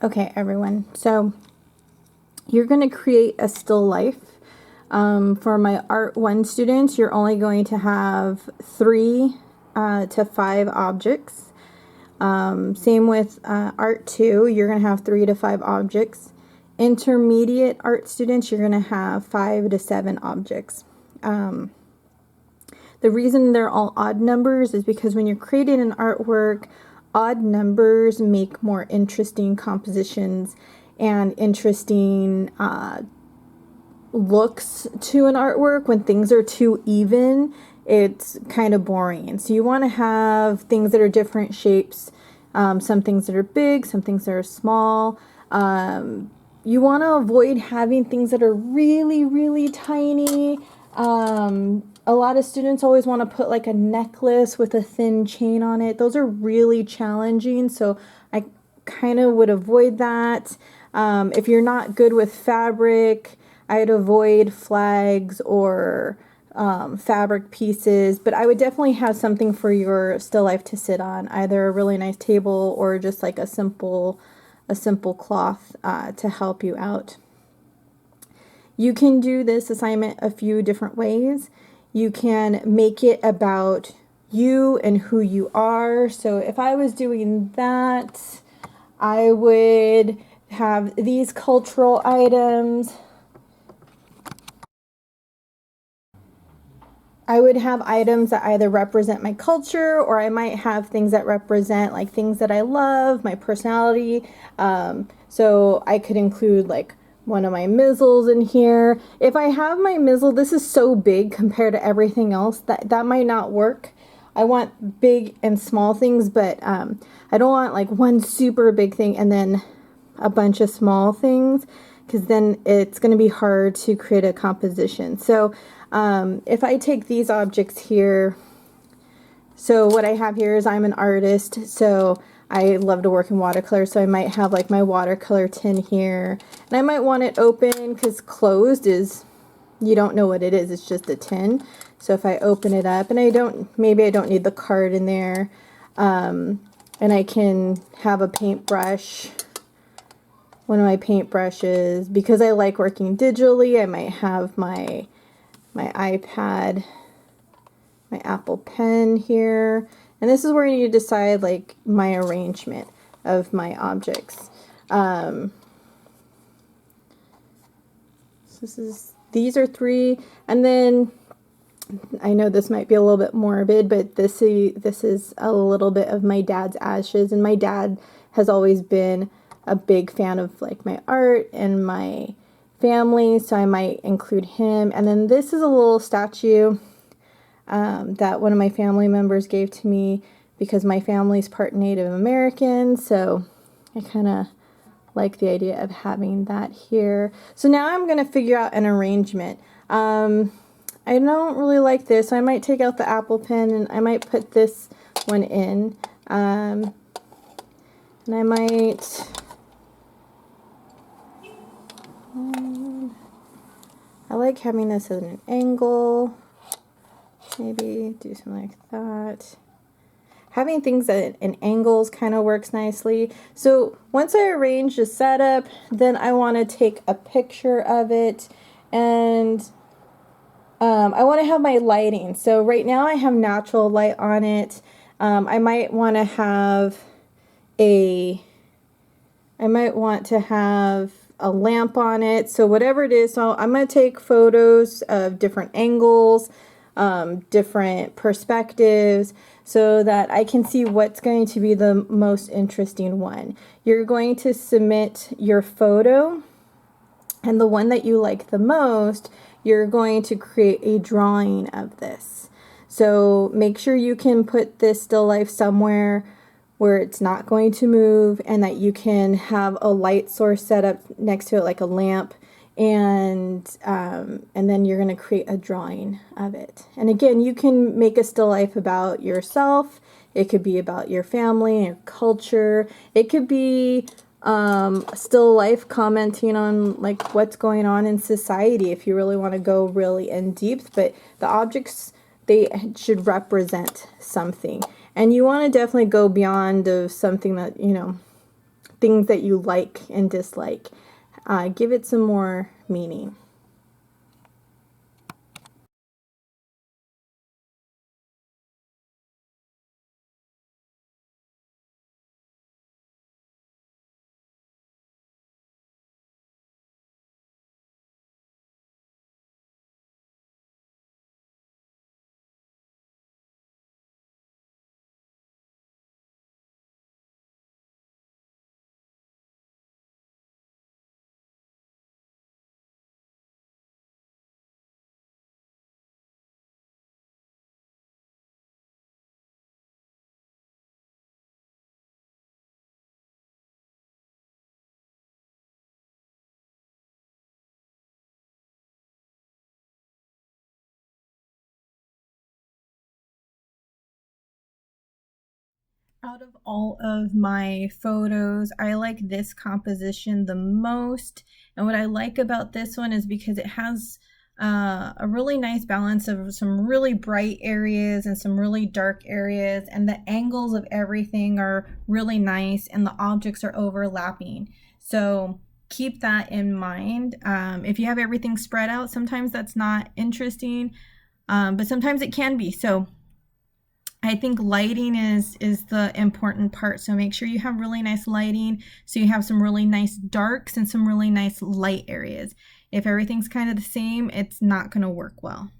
Okay, everyone. So you're going to create a still life. For my Art 1 students, you're only going to have 3 to 5 objects. Same with Art 2, you're going to have 3 to 5 objects. Intermediate art students, you're going to have 5 to 7 objects. The reason they're all odd numbers is because when you're creating an artwork, odd numbers make more interesting compositions and interesting looks to an artwork. When things are too even, it's kind of boring. So you want to have things that are different shapes, some things that are big, some things that are small. You want to avoid having things that are really, really tiny. A lot of students always want to put like a necklace with a thin chain on it. Those are really challenging, so I kind of would avoid that. If you're not good with fabric, I'd avoid flags or fabric pieces, but I would definitely have something for your still life to sit on, either a really nice table or just like a simple cloth to help you out. You can do this assignment a few different ways. You can make it about you and who you are. So if I was doing that, I would have these cultural items. I would have items that either represent my culture, or I might have things that represent like things that I love, my personality. So I could include like one of my mizzles in here. If I have my mizzle, this is so big compared to everything else that might not work. I want big and small things, but I don't want like one super big thing and then a bunch of small things, because then it's going to be hard to create a composition. So if I take these objects here, so what I have here is I'm an artist, so I love to work in watercolor, so I might have like my watercolor tin here, and I might want it open because closed is, you don't know what it is, it's just a tin. So if I open it up, and maybe I don't need the card in there, and I can have a paintbrush, one of my paintbrushes. Because I like working digitally, I might have my iPad, my Apple Pen here, and this is where you need to decide like my arrangement of my objects. So these are 3, and then I know this might be a little bit morbid, but this is a little bit of my dad's ashes, and my dad has always been a big fan of like my art and my family, so I might include him. And then this is a little statue that one of my family members gave to me, because my family's part Native American, so I kind of like the idea of having that here. So now I'm going to figure out an arrangement. I don't really like this, so I might take out the Apple Pen and I might put this one in, and I might I like having this at an angle. Maybe do something like that. Having things at an angles kind of works nicely. So once I arrange the setup, then I want to take a picture of it, and I want to have my lighting. So right now I have natural light on it. I might want to have a lamp on it. So whatever it is, so I'm going to take photos of different angles, different perspectives, so that I can see what's going to be the most interesting one. You're going to submit your photo, and the one that you like the most, you're going to create a drawing of this. So make sure you can put this still life somewhere where it's not going to move, and that you can have a light source set up next to it, like a lamp, and then you're going to create a drawing of it. And again, you can make a still life about yourself. It could be about your family and your culture. It could be still life commenting on like what's going on in society, if you really want to go really in depth. But the objects, they should represent something, and you want to definitely go beyond of something that, you know, things that you like and dislike. Give it some more meaning. Out of all of my photos, I like this composition the most. And what I like about this one is because it has a really nice balance of some really bright areas and some really dark areas, and the angles of everything are really nice and the objects are overlapping. So keep that in mind. If you have everything spread out, sometimes that's not interesting, but sometimes it can be. So I think lighting is the important part. So make sure you have really nice lighting, so you have some really nice darks and some really nice light areas. If everything's kind of the same, it's not going to work well.